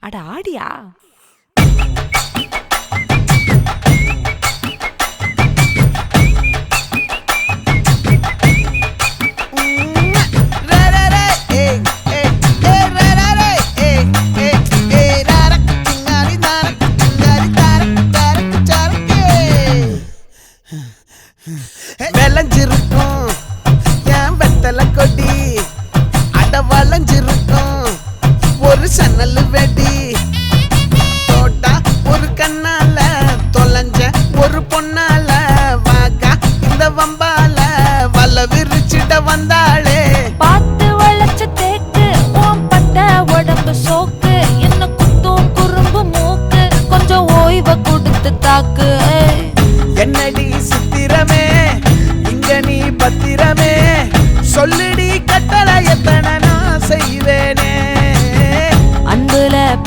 அட ஆடியா? விளைஞ்சிருக்கும் என் வெத்தலை கொடி, அட வளைஞ்சிருக்கும் ஒரு சன்னல் வெடி. தோட்டா ஒரு கண்ணால தொலைஞ்ச ஒரு பொண்ணால வாக்கா இந்த வம்பால வல விரிச்சிட வந்தாளே. பார்த்து வளைச்ச தேக்கு ஓம் பட்ட உடம்பு சோக்கு, என்ன குத்தும் குறும்பு மூக்கு, கொஞ்சம் ஓய்வ கொடுத்து தாக்கு. என்னடி சித்திரமே இங்க நீ பத்திரமே, சொல்லுடி கட்டளை எத்தனை நான் செய்வேனே.